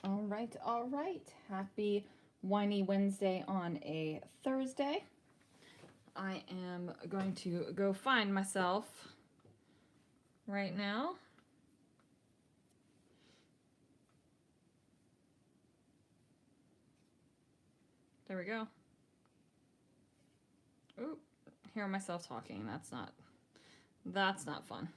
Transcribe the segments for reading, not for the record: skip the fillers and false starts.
All right, all right. Happy Winey Wednesday on a Thursday. I am going to go find myself right now. There we go. Ooh, hear myself talking. That's not fun.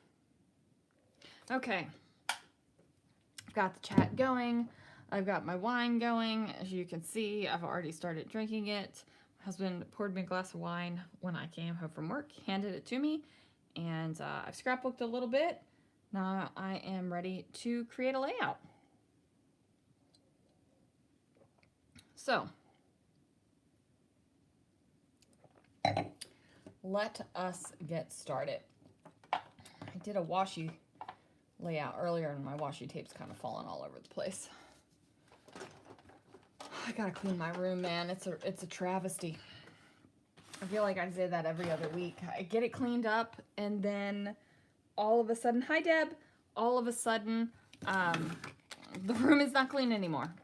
Okay. I've got the chat going. I've got my wine going. As you can see, I've already started drinking it. My husband poured me a glass of wine when I came home from work, handed it to me, and I've scrapbooked a little bit. Now I am ready to create a layout. So, let us get started. I did a washi layout earlier and my washi tape's kind of fallen all over the place. I gotta clean my room, man. It's a travesty. I feel like I say that every other week. I get it cleaned up and then all of a sudden, hi Deb, all of a sudden, the room is not clean anymore.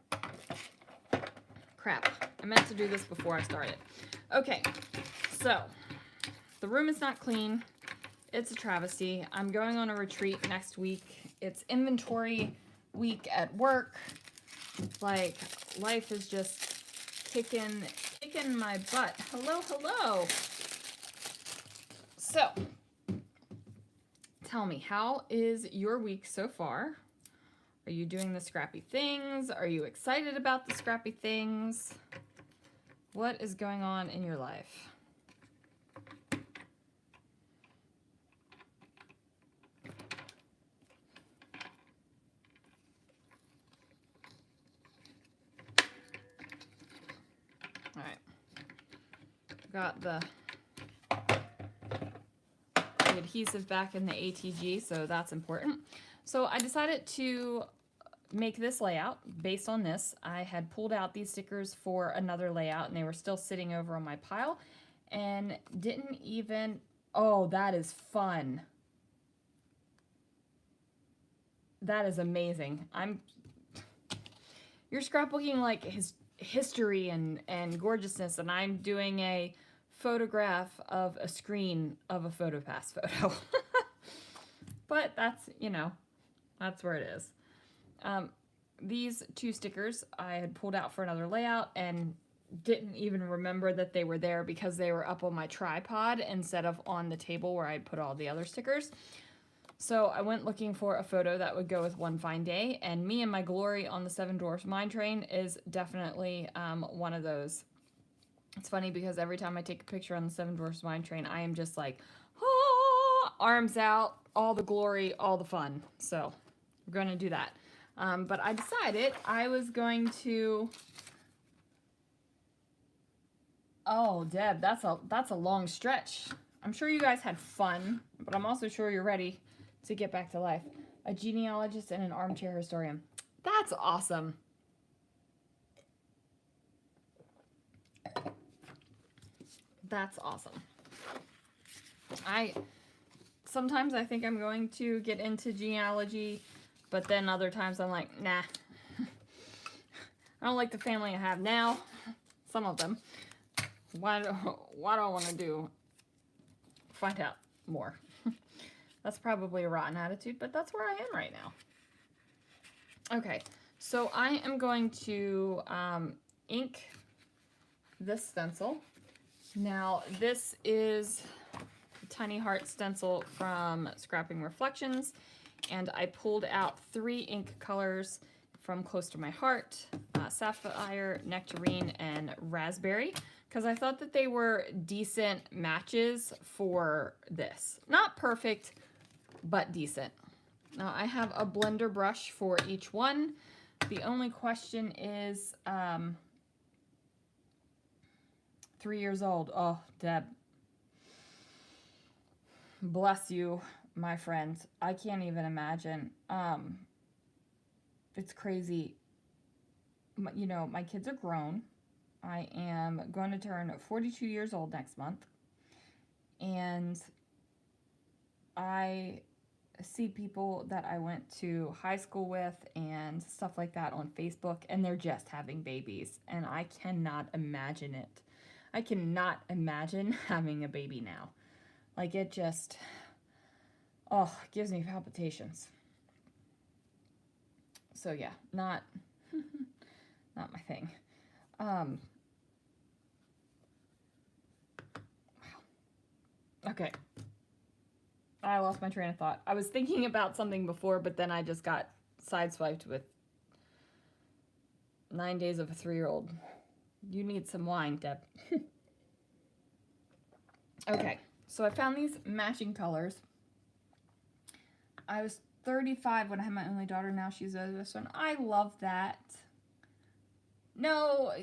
Crap. I meant to do this before I started. Okay, so the room is not clean. It's a travesty. I'm going on a retreat next week. It's inventory week at work. Like, life is just kicking my butt. Hello, hello. So, tell me, how is your week so far? Are you doing the scrappy things? Are you excited about the scrappy things? What is going on in your life? All right. Got the adhesive back in the ATG, so that's important. So I decided to make this layout based on this. I had pulled out these stickers for another layout and they were still sitting over on my pile and didn't even, oh, that is fun. That is amazing. You're scrapbooking like history and gorgeousness, and I'm doing a photograph of a screen of a PhotoPass photo. But that's, that's where it is. These two stickers I had pulled out for another layout and didn't even remember that they were there because they were up on my tripod instead of on the table where I'd put all the other stickers. So I went looking for a photo that would go with One Fine Day, and Me and My Glory on the Seven Dwarfs Mine Train is definitely one of those. It's funny because every time I take a picture on the Seven Dwarfs Mine Train, I am just like, ah, arms out, all the glory, all the fun. So we're going to do that. But I decided I was going to... Oh, Deb, that's a long stretch. I'm sure you guys had fun, but I'm also sure you're ready to get back to life. A genealogist and an armchair historian. That's awesome. That's awesome. Sometimes I think I'm going to get into genealogy, but then other times I'm like, nah. I don't like the family I have now. Some of them. Why do I want to find out more? That's probably a rotten attitude, but that's where I am right now. Okay, so I am going to ink this stencil. Now, this is a Tiny Heart stencil from Scrapping Reflections, and I pulled out 3 ink colors from Close to My Heart, Sapphire, Nectarine, and Raspberry, because I thought that they were decent matches for this. Not perfect, but decent. Now I have a blender brush for each one. The only question is 3 years old. Oh, Deb. Bless you, my friend. I can't even imagine. It's crazy. My kids are grown. I am going to turn 42 years old next month. And I see people that I went to high school with and stuff like that on Facebook, and they're just having babies, and I cannot imagine it. I cannot imagine having a baby now. Like, it just, oh, it gives me palpitations. So yeah, not not my thing. Wow. Okay. I lost my train of thought. I was thinking about something before, but then I just got sideswiped with 9 days of a 3-year-old. You need some wine, Deb. Okay, so I found these matching colors. I was 35 when I had my only daughter. Now she's this one. I love that. No,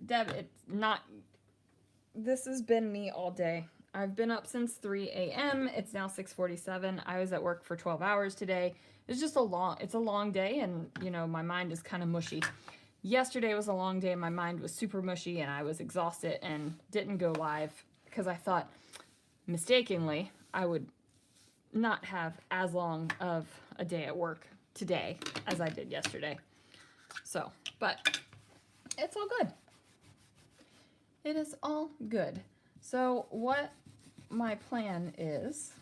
Deb, it's not. This has been me all day. I've been up since 3 a.m. It's now 6:47. I was at work for 12 hours today. It's just it's a long day, and you know, my mind is kind of mushy. Yesterday was a long day and my mind was super mushy and I was exhausted and didn't go live because I thought mistakenly I would not have as long of a day at work today as I did yesterday. So, but it's all good. It is all good. So what my plan is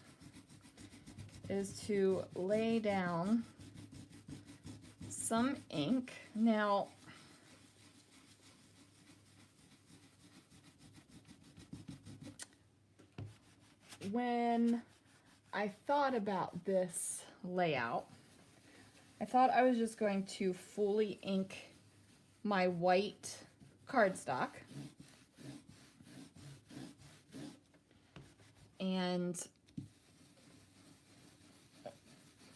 to lay down some ink. Now, when I thought about this layout, I thought I was just going to fully ink my white cardstock and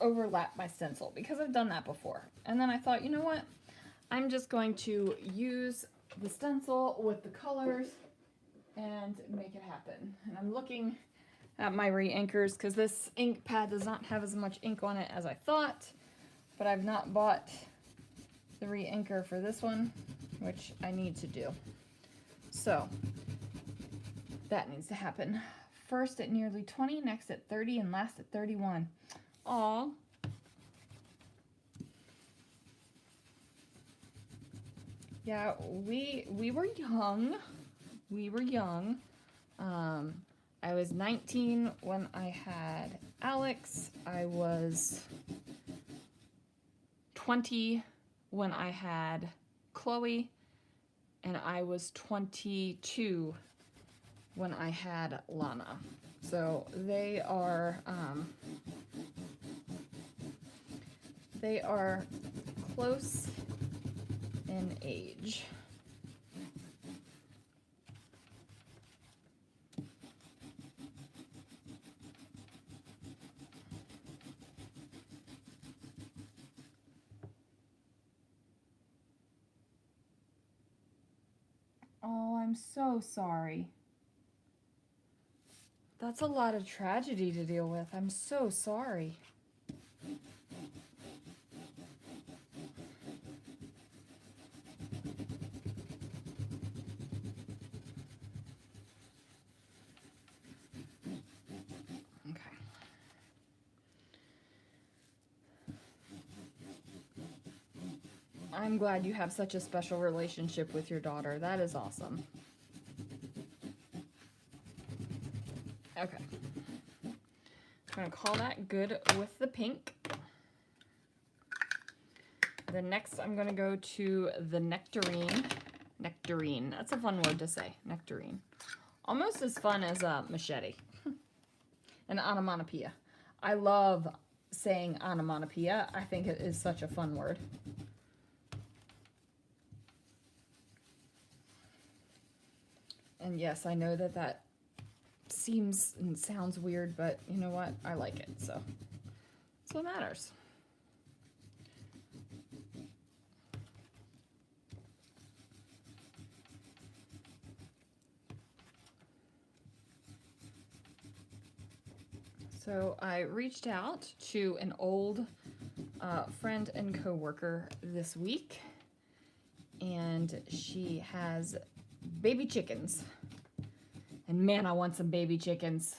overlap my stencil because I've done that before. And then I thought, you know what? I'm just going to use the stencil with the colors and make it happen. And I'm looking at my re-inkers because this ink pad does not have as much ink on it as I thought, but I've not bought the re-inker for this one, which I need to do. So that needs to happen. First at nearly 20, next at 30, and last at 31. Aw. Yeah, we were young. We were young. I was 19 when I had Alex. I was 20 when I had Chloe, and I was 22 when I had Lana. So they are close in age. Oh, I'm so sorry. That's a lot of tragedy to deal with. I'm so sorry. Okay. I'm glad you have such a special relationship with your daughter. That is awesome. Okay. I'm going to call that good with the pink. Then next I'm going to go to the nectarine. Nectarine. That's a fun word to say. Nectarine. Almost as fun as a machete. An onomatopoeia. I love saying onomatopoeia. I think it is such a fun word. And yes, I know that that seems and sounds weird, but you know what? I like it, so that's what matters. So I reached out to an old friend and coworker this week, and she has baby chickens. And man, I want some baby chickens.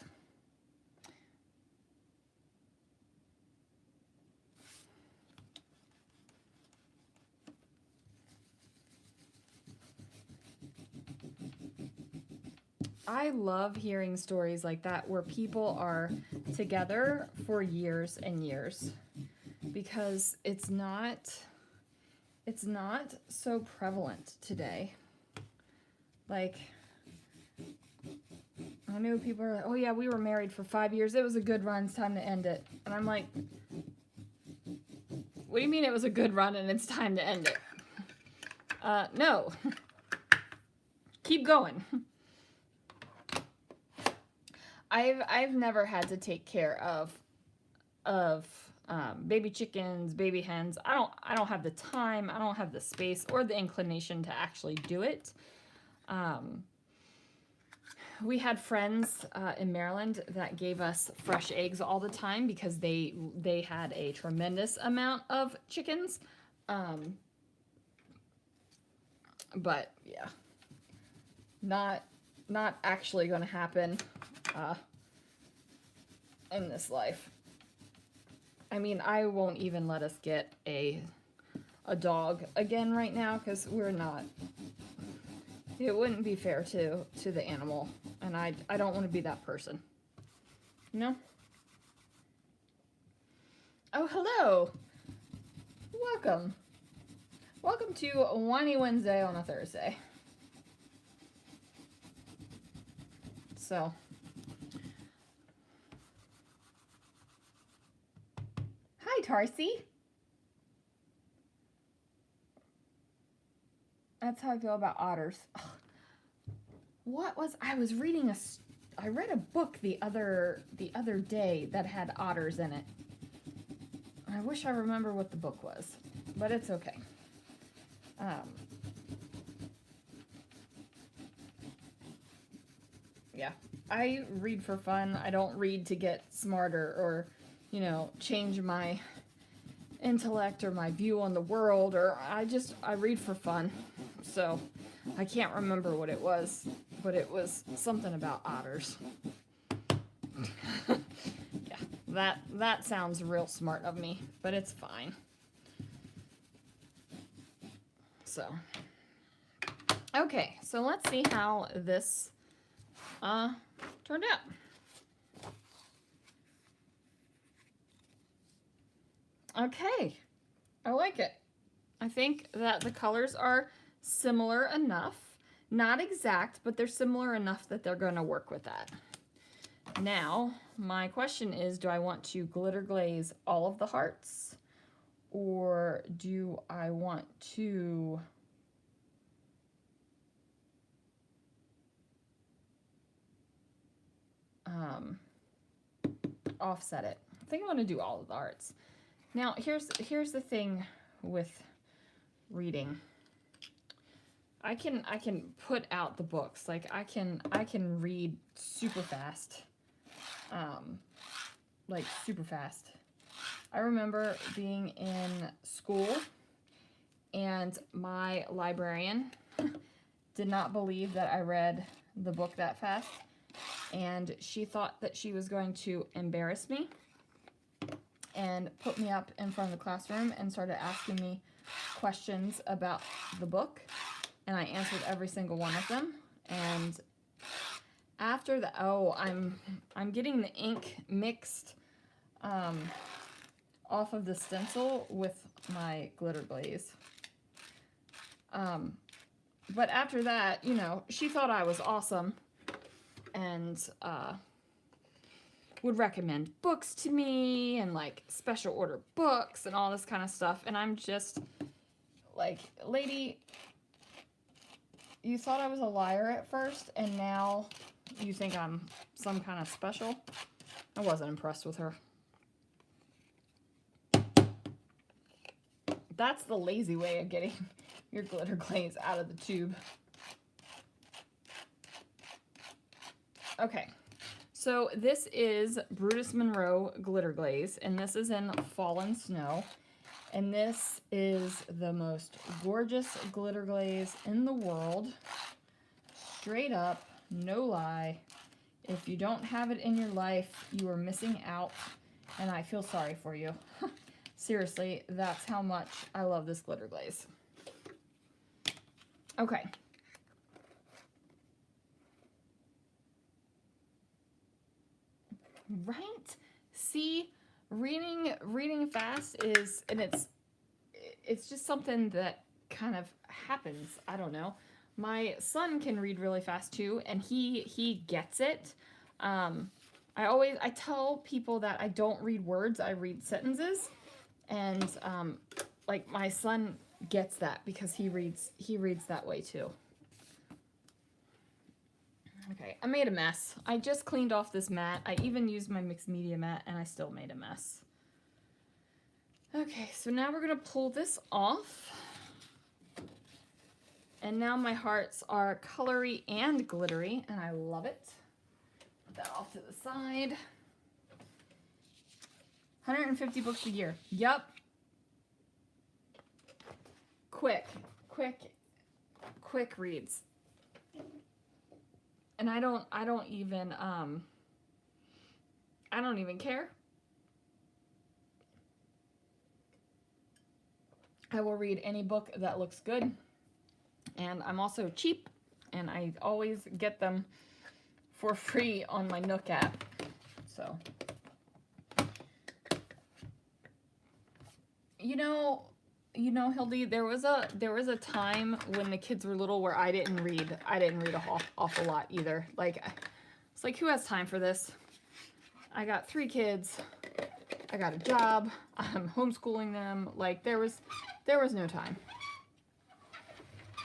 I love hearing stories like that where people are together for years and years, because it's not so prevalent today. Like, I know people are like, oh yeah, we were married for 5 years. It was a good run. It's time to end it. And I'm like, what do you mean it was a good run and it's time to end it? No. Keep going. I've never had to take care of baby chickens, baby hens. I don't have the time. I don't have the space or the inclination to actually do it. We had friends in Maryland that gave us fresh eggs all the time because they had a tremendous amount of chickens. But yeah, not actually going to happen in this life. I mean, I won't even let us get a dog again right now because we're not. It wouldn't be fair to the animal, and I don't want to be that person. You know? Oh, hello. Welcome. Welcome to Winey Wednesday on a Thursday. So, hi, Tarcy. That's how I feel about otters. Ugh. I was reading I read a book the other day that had otters in it. I wish I remember what the book was, but it's okay. Yeah, I read for fun. I don't read to get smarter or, change my intellect or my view on the world, or I read for fun. So I can't remember what it was, but it was something about otters. Yeah, that sounds real smart of me, but it's fine. So, okay, so let's see how this turned out. Okay, I like it. I think that the colors are similar enough. Not exact, but they're similar enough that they're going to work with that. Now, my question is, do I want to glitter glaze all of the hearts? Or do I want to offset it? I think I want to do all of the hearts. Now, here's the thing with reading. I can put out the books. Like I can read super fast. Like super fast. I remember being in school and my librarian did not believe that I read the book that fast, and she thought that she was going to embarrass me and put me up in front of the classroom and started asking me questions about the book, and I answered every single one of them. And after the I'm getting the ink mixed off of the stencil with my glitter glaze. But after that, she thought I was awesome and would recommend books to me and like special order books and all this kind of stuff. And I'm just like, lady, you thought I was a liar at first and now you think I'm some kind of special? I wasn't impressed with her. That's the lazy way of getting your glitter glaze out of the tube. Okay, so this is Brutus Monroe glitter glaze, and this is in Fallen Snow. And this is the most gorgeous glitter glaze in the world. Straight up, no lie. If you don't have it in your life, you are missing out, and I feel sorry for you. Seriously, that's how much I love this glitter glaze. Okay. Right? See, reading fast is, and it's just something that kind of happens. I don't know. My son can read really fast too, and he gets it. I tell people that I don't read words, I read sentences, and like my son gets that because he reads that way too. Okay, I made a mess. I just cleaned off this mat. I even used my mixed media mat, and I still made a mess. Okay, so now we're gonna pull this off. And now my hearts are colory and glittery, and I love it. Put that off to the side. 150 books a year. Yup. Quick reads. And I don't even care. I will read any book that looks good. And I'm also cheap, and I always get them for free on my Nook app. So, you know, Hildy, there was a time when the kids were little where I didn't read a awful lot either. Like, it's like, who has time for this? I got 3 kids. I got a job. I'm homeschooling them. Like, there was no time.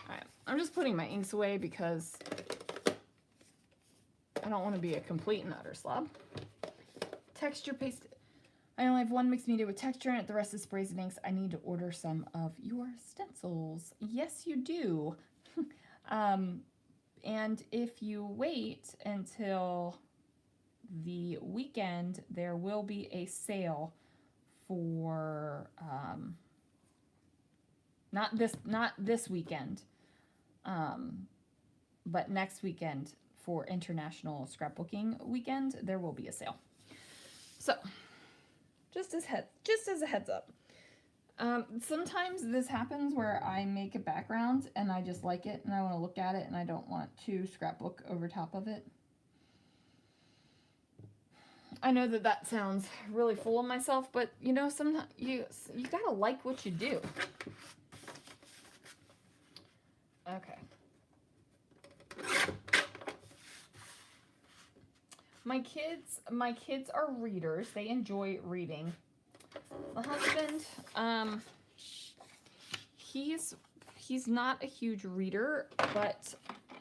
All right, I'm just putting my inks away because I don't want to be a complete and utter slob. Texture paste. I only have 1 mixed media with texture in it. The rest is sprays and inks. I need to order some of your stencils. Yes, you do. And if you wait until the weekend, there will be a sale for not this weekend, but next weekend for International Scrapbooking Weekend. There will be a sale. So, just as a heads up. Sometimes this happens where I make a background and I just like it and I want to look at it and I don't want to scrapbook over top of it. I know that sounds really full of myself, but you know, sometimes you gotta like what you do. Okay. My kids are readers. They enjoy reading. The husband, he's not a huge reader, but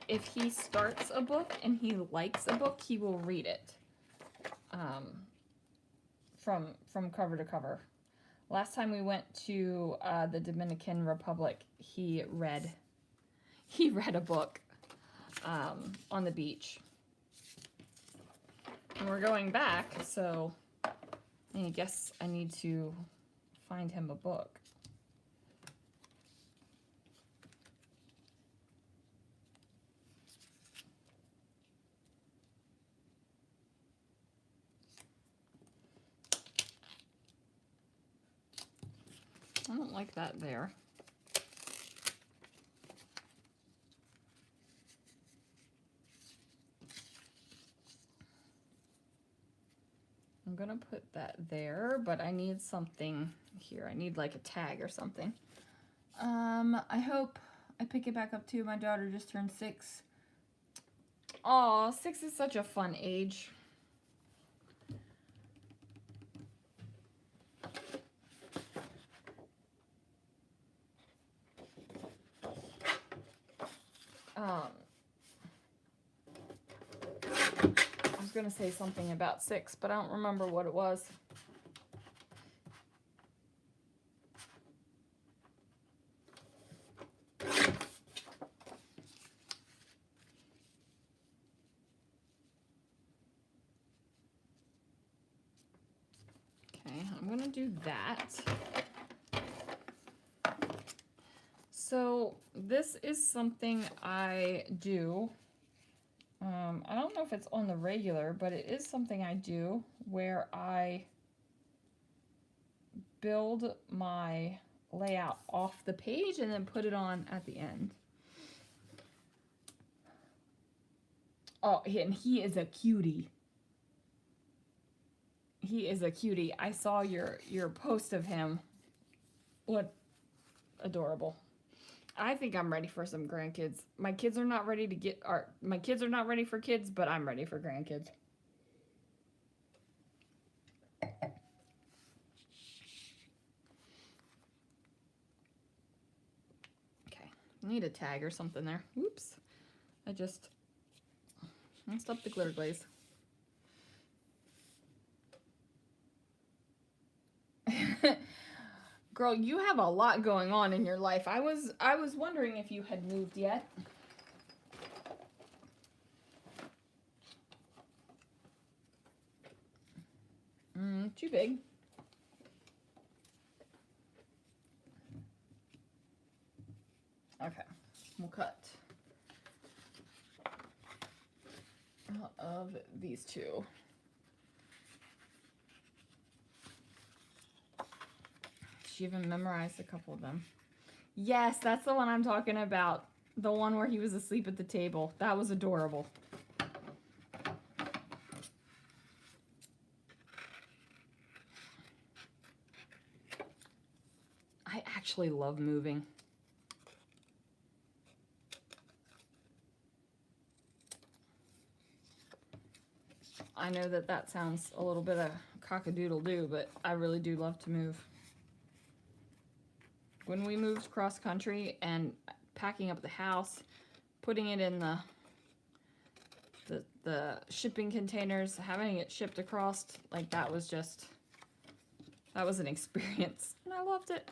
if he starts a book and he likes a book, he will read it. From cover to cover. Last time we went to the Dominican Republic, he read a book on the beach. And we're going back, so I guess I need to find him a book. I don't like that there. I'm gonna put that there, but I need something here. I need like a tag or something. I hope I pick it back up too. My daughter just turned 6. Aw, 6 is such a fun age. I was gonna say something about 6, but I don't remember what it was. Okay, I'm gonna do that. So this is something I do. I don't know if it's on the regular, but it is something I do where I build my layout off the page and then put it on at the end. Oh, and he is a cutie. He is a cutie. I saw your post of him. What adorable. I think I'm ready for some grandkids. My kids are not ready to get my kids are not ready for kids, but I'm ready for grandkids. Okay. Need a tag or something there. Whoops. I just messed up the glitter glaze. Girl, you have a lot going on in your life. I was wondering if you had moved yet. Too big. Okay, we'll cut out of these two. She even memorized a couple of them. Yes, that's the one I'm talking about. The one where he was asleep at the table. That was adorable. I actually love moving. I know that that sounds a little bit of cock-a-doodle-doo, but I really do love to move. When we moved cross country and packing up the house, putting it in the shipping containers, having it shipped across, like that was an experience, and I loved it.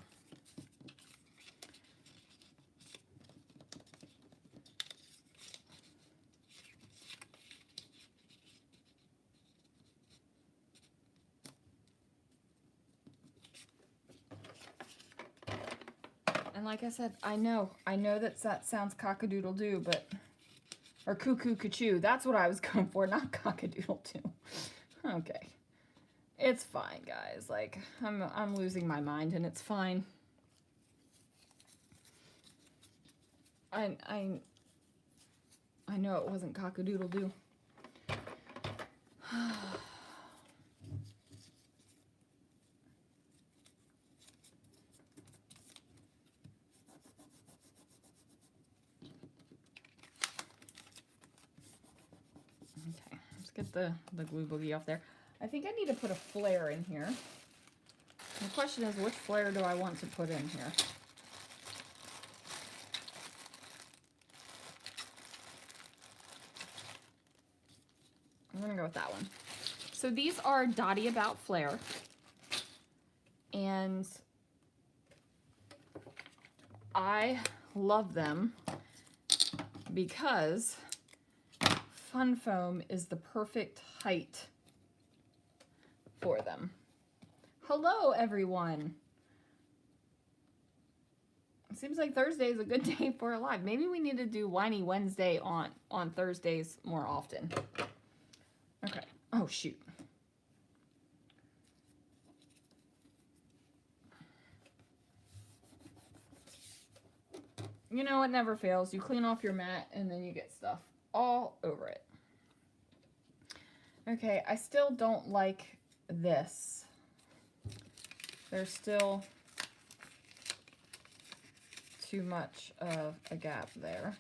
And like I said, I know that sounds cock-a-doodle-doo, but, or cuckoo-ca-choo. That's what I was going for, not cock-a-doodle-doo. Okay. It's fine, guys. Like, I'm losing my mind, and it's fine. I know it wasn't cock-a-doodle-doo. Okay, let's get the glue boogie off there. I think I need to put a flare in here. The question is, which flare do I want to put in here? I'm gonna go with that one. So these are Dotty About Flare. And I love them because Fun Foam is the perfect height for them. Hello, everyone. It seems like Thursday is a good day for a live. Maybe we need to do Winey Wednesday on Thursdays more often. Okay. Oh, shoot. You know, it never fails. You clean off your mat and then you get stuff all over it. Okay, I still don't like this. There's still too much of a gap there.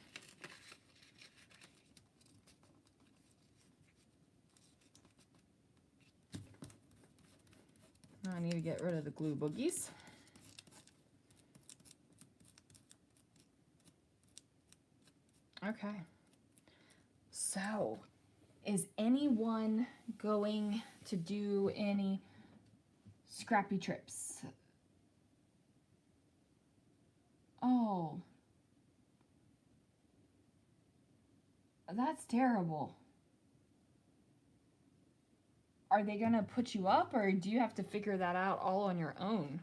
Now I need to get rid of the glue boogies. Okay. So, is anyone going to do any scrappy trips? Oh. That's terrible. Are they gonna put you up, or do you have to figure that out all on your own?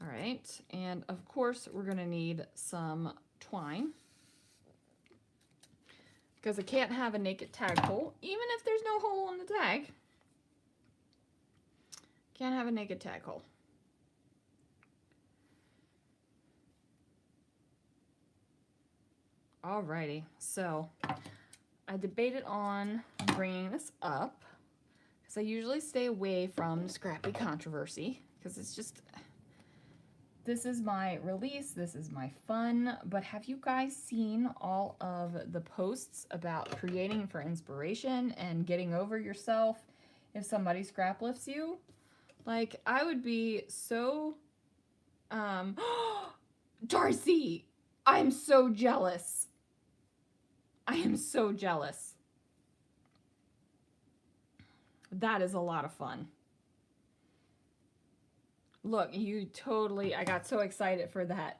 All right, and of course we're gonna need some twine because I can't have a naked tag hole, even if there's no hole on the tag. Can't have a naked tag hole. Alrighty, so I debated on bringing this up because I usually stay away from scrappy controversy because it's just, this is my release, this is my fun, but have you guys seen all of the posts about creating for inspiration and getting over yourself if somebody scrap lifts you? Like, I would be so, Darcy, I'm so jealous. I am so jealous. That is a lot of fun. Look, you totally, I got so excited for that.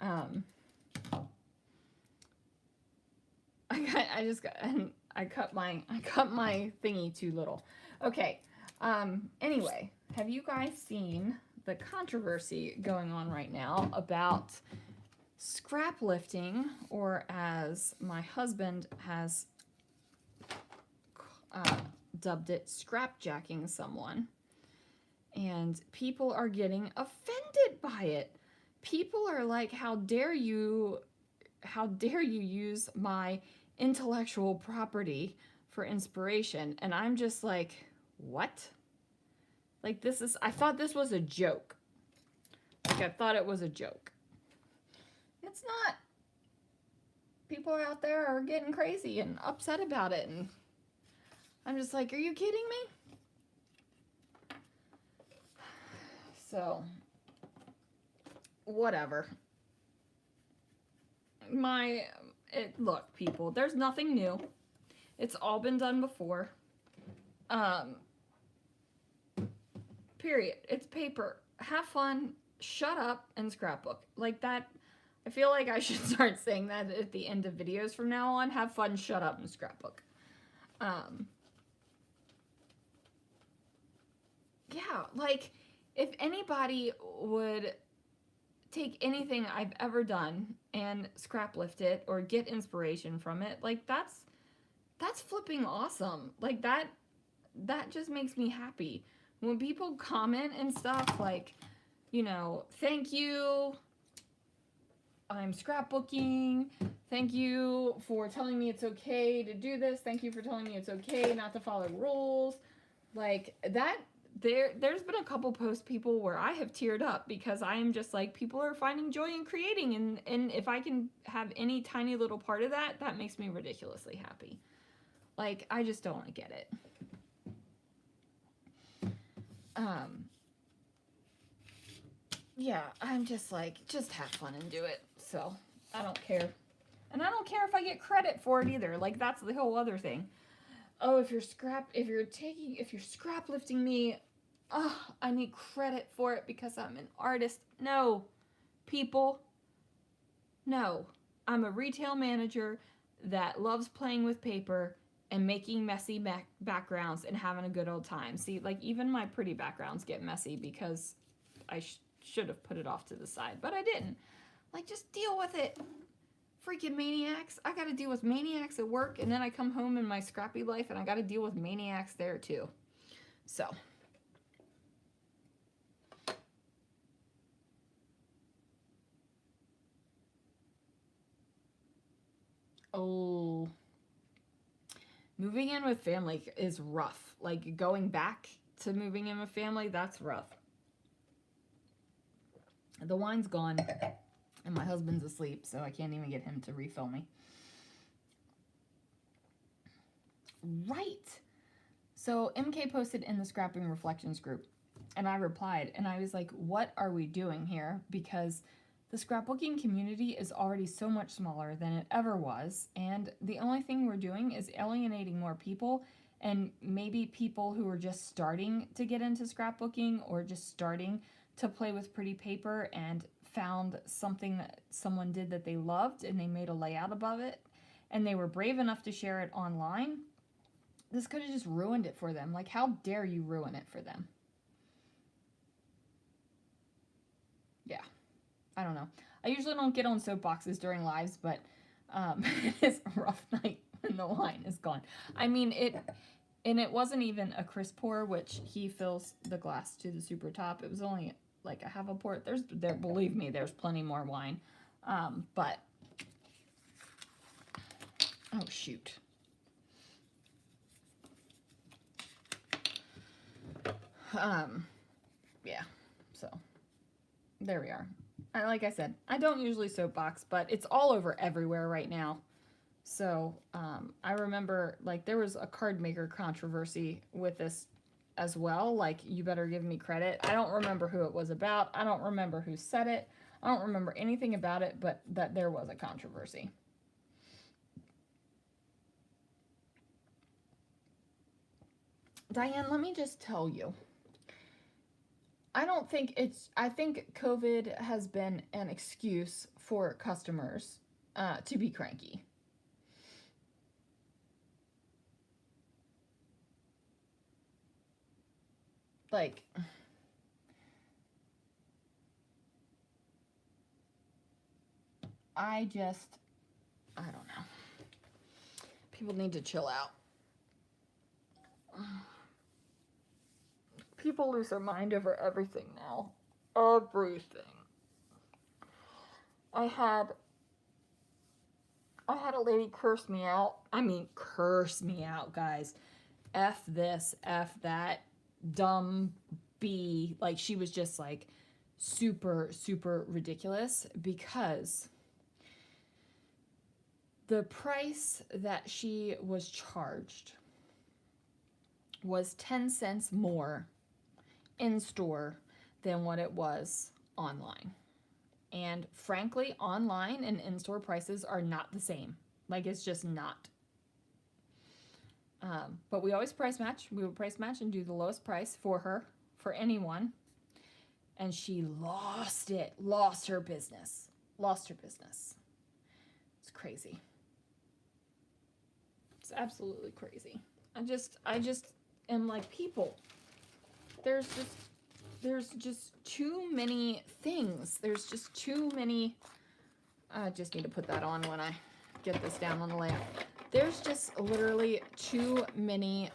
I cut my thingy too little. Okay. Anyway, have you guys seen the controversy going on right now about scrap lifting, or as my husband has dubbed it, scrapjacking someone? And people are getting offended by it. People are like, how dare you use my intellectual property for inspiration? And I'm just like, what? Like, I thought this was a joke. Like, I thought it was a joke. It's not. People out there are getting crazy and upset about it, and I'm just like, are you kidding me? So, whatever. Look, people, there's nothing new. It's all been done before. Period. It's paper. Have fun, shut up, and scrapbook. Like that, I feel like I should start saying that at the end of videos from now on. Have fun, shut up, and scrapbook. Yeah, like, if anybody would take anything I've ever done and scrap lift it or get inspiration from it, like, that's flipping awesome. Like, that just makes me happy. When people comment and stuff like, you know, thank you, I'm scrapbooking, thank you for telling me it's okay to do this, thank you for telling me it's okay not to follow rules, like, that, there's been a couple post people where I have teared up because I am just like, people are finding joy in creating, and if I can have any tiny little part of that, that makes me ridiculously happy. Like, I just don't get it. Yeah, I'm just like, just have fun and do it. So, I don't care. And I don't care if I get credit for it either. Like, that's the whole other thing. Oh, if you're scrap lifting me, I need credit for it because I'm an artist. No, people. No. I'm a retail manager that loves playing with paper and making messy backgrounds and having a good old time. See, like, even my pretty backgrounds get messy because I should have put it off to the side, but I didn't. Like, just deal with it. Freaking maniacs. I gotta deal with maniacs at work, and then I come home in my scrappy life and I gotta deal with maniacs there too. So. Oh. Moving in with family is rough. Like, going back to moving in with family, that's rough. The wine's gone, and my husband's asleep, so I can't even get him to refill me. Right. So MK posted in the Scrapping Reflections group, and I replied, and I was like, what are we doing here? Because the scrapbooking community is already so much smaller than it ever was, and the only thing we're doing is alienating more people, and maybe people who are just starting to get into scrapbooking or just starting to play with pretty paper and found something that someone did that they loved and they made a layout above it and they were brave enough to share it online. This could have just ruined it for them. Like, how dare you ruin it for them? Yeah. I don't know. I usually don't get on soapboxes during lives, but it is a rough night when the wine is gone. I mean, it wasn't even a crisp pour, which he fills the glass to the super top. It was only like a half a pour. Believe me, there's plenty more wine. But, oh shoot. Yeah, so there we are. Like I said, I don't usually soapbox, but it's all over everywhere right now. So I remember, like, there was a card maker controversy with this as well. Like, you better give me credit. I don't remember who it was about. I don't remember who said it. I don't remember anything about it, but that there was a controversy. Diane, let me just tell you. I think COVID has been an excuse for customers to be cranky. Like, I don't know. People need to chill out. People lose their mind over everything now. Everything. I had a lady curse me out. I mean, curse me out, guys. F this, F that, dumb B. Like, she was just like super, super ridiculous because the price that she was charged was 10 cents more in store than what it was online. And frankly, online and in-store prices are not the same. Like, it's just not. But we always price match. We would price match and do the lowest price for her, for anyone. And she lost it. Lost her business. Lost her business. It's crazy. It's absolutely crazy. I just am like, people, there's just too many things. There's just too many. I just need to put that on when I get this down on the layout. There's just literally too many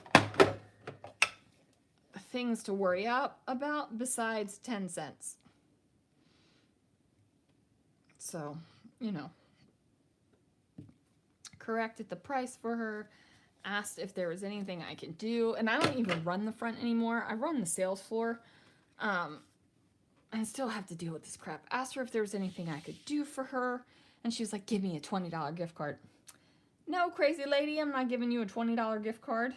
things to worry about besides 10 cents. So, corrected the price for her, asked if there was anything I could do, and I don't even run the front anymore. I run the sales floor. I still have to deal with this crap. Asked her if there was anything I could do for her, and she was like, give me a $20 gift card. No, crazy lady, I'm not giving you a $20 gift card.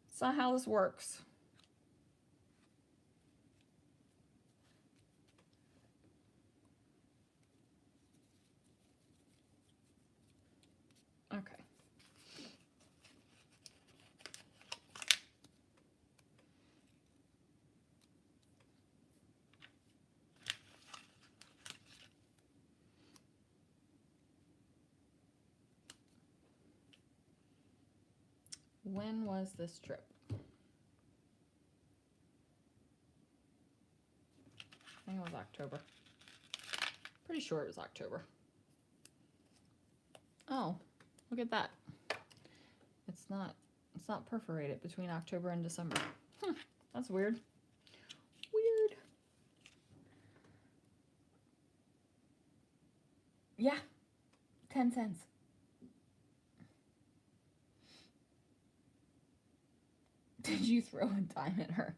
That's not how this works. Okay. When was this trip? I think it was October. Pretty sure it was October. Oh, look at that. It's not perforated between October and December. That's weird. Weird. Yeah. 10 cents. Did you throw a dime at her?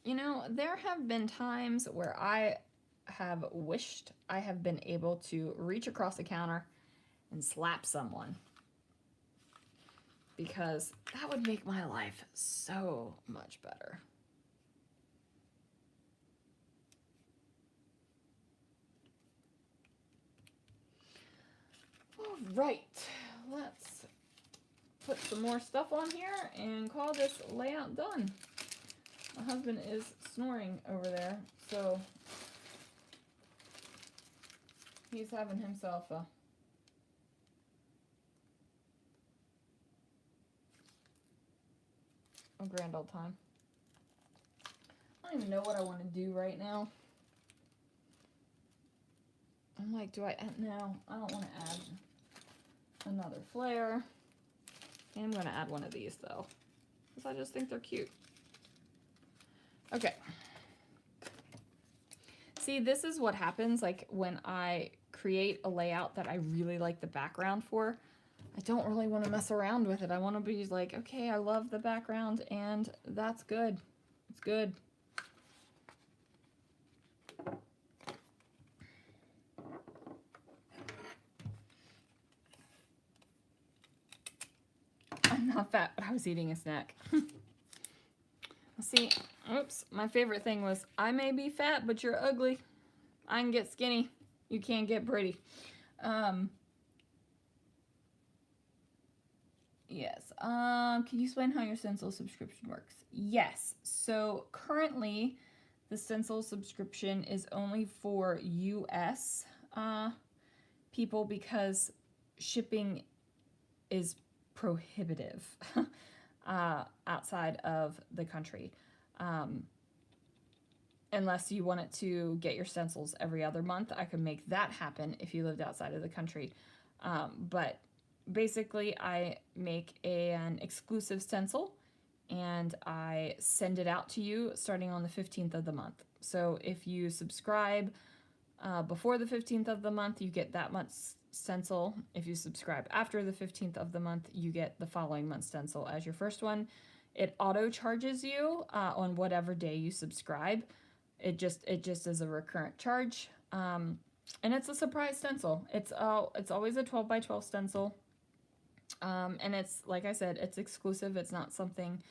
There have been times where I have wished I have been able to reach across the counter and slap someone, because that would make my life so much better. All right, let's put some more stuff on here and call this layout done. My husband is snoring over there, so he's having himself a grand old time. I don't even know what I want to do right now. I'm like, do I add? No, I don't want to add another flare. I'm going to add one of these, though, because I just think they're cute. Okay. See, this is what happens, like, when I create a layout that I really like the background for. I don't really want to mess around with it. I want to be like, okay, I love the background and that's good. It's good. I'm not fat, but I was eating a snack. See, oops, my favorite thing was, I may be fat, but you're ugly. I can get skinny. You can't get pretty. Yes. Can you explain how your stencil subscription works? Yes. So currently, the stencil subscription is only for US people because shipping is prohibitive outside of the country. Unless you wanted to get your stencils every other month, I could make that happen if you lived outside of the country. But basically, I make an exclusive stencil and I send it out to you starting on the 15th of the month. So if you subscribe before the 15th of the month, you get that month's stencil. If you subscribe after the 15th of the month, you get the following month's stencil as your first one. It auto charges you on whatever day you subscribe. It just is a recurrent charge, and it's a surprise stencil. It's always a 12 by 12 stencil, and it's, like I said, it's exclusive. It's not something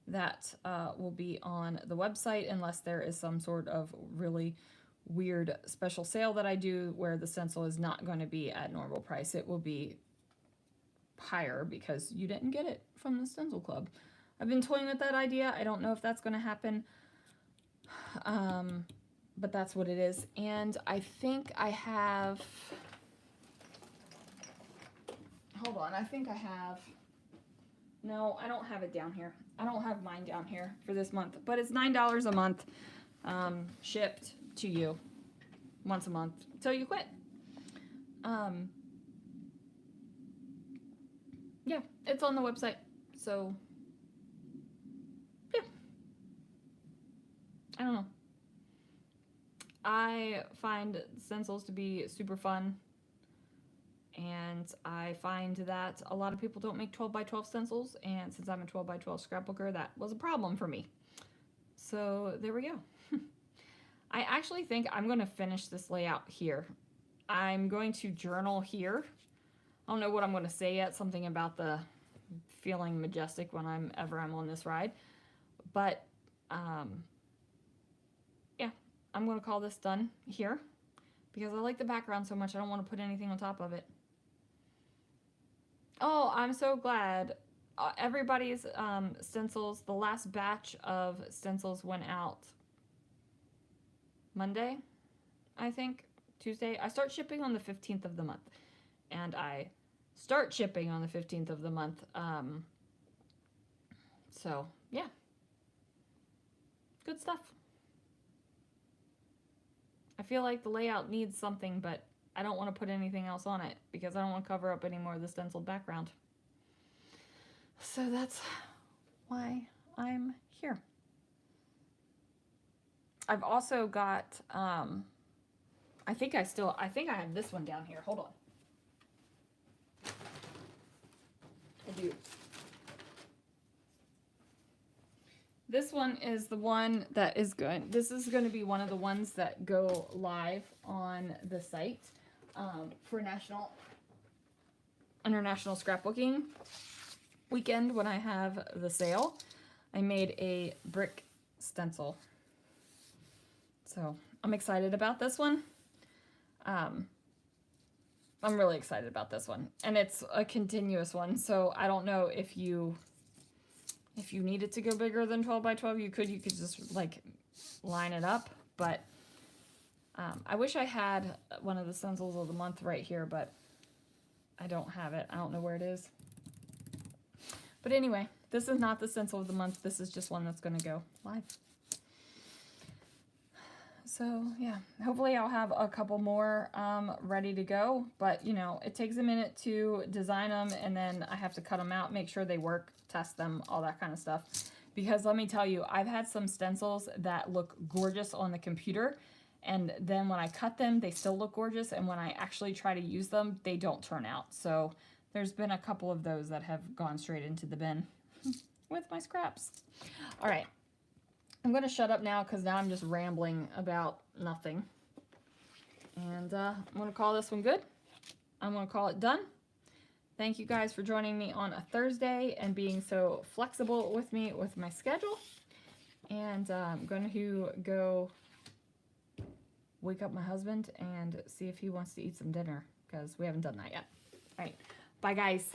that will be on the website unless there is some sort of really weird special sale that I do where the stencil is not going to be at normal price. It will be higher because you didn't get it from the stencil club. I've been toying with that idea. I don't know if that's going to happen, but that's what it is. And I think I have, hold on, I think I have, no, I don't have it down here. I don't have mine down here for this month, but it's $9 a month, shipped to you once a month till you quit. Yeah, it's on the website. So yeah, I don't know. I find stencils to be super fun, and I find that a lot of people don't make 12 by 12 stencils, and since I'm a 12 by 12 scrapbooker, that was a problem for me. So there we go. I actually think I'm going to finish this layout here. I'm going to journal here. I don't know what I'm going to say yet, something about the feeling majestic when I'm on this ride. But yeah, I'm going to call this done here because I like the background so much I don't want to put anything on top of it. Oh, I'm so glad. Everybody's stencils, the last batch of stencils went out Monday, I think, Tuesday. I start shipping on the 15th of the month, and I start shipping on the 15th of the month. So yeah, good stuff. I feel like the layout needs something, but I don't want to put anything else on it because I don't want to cover up any more of the stenciled background. So that's why I'm here. I've also got, I think I have this one down here. Hold on. I do. This one is the one that is good. This is going to be one of the ones that go live on the site for International Scrapbooking Weekend when I have the sale. I made a brick stencil. So I'm excited about this one. I'm really excited about this one. And it's a continuous one, so I don't know if you needed to go bigger than 12 by 12, you could just like line it up. But I wish I had one of the stencils of the month right here, but I don't have it. I don't know where it is. But anyway, this is not the stencil of the month. This is just one that's going to go live. So yeah, hopefully I'll have a couple more ready to go. But you know, it takes a minute to design them, and then I have to cut them out, make sure they work, test them, all that kind of stuff. Because let me tell you, I've had some stencils that look gorgeous on the computer, and then when I cut them, they still look gorgeous, and when I actually try to use them, they don't turn out. So there's been a couple of those that have gone straight into the bin with my scraps. All right, I'm going to shut up now because now I'm just rambling about nothing. And I'm going to call this one good. I'm going to call it done. Thank you guys for joining me on a Thursday and being so flexible with me with my schedule. And I'm going to go wake up my husband and see if he wants to eat some dinner because we haven't done that yet. All right, bye guys.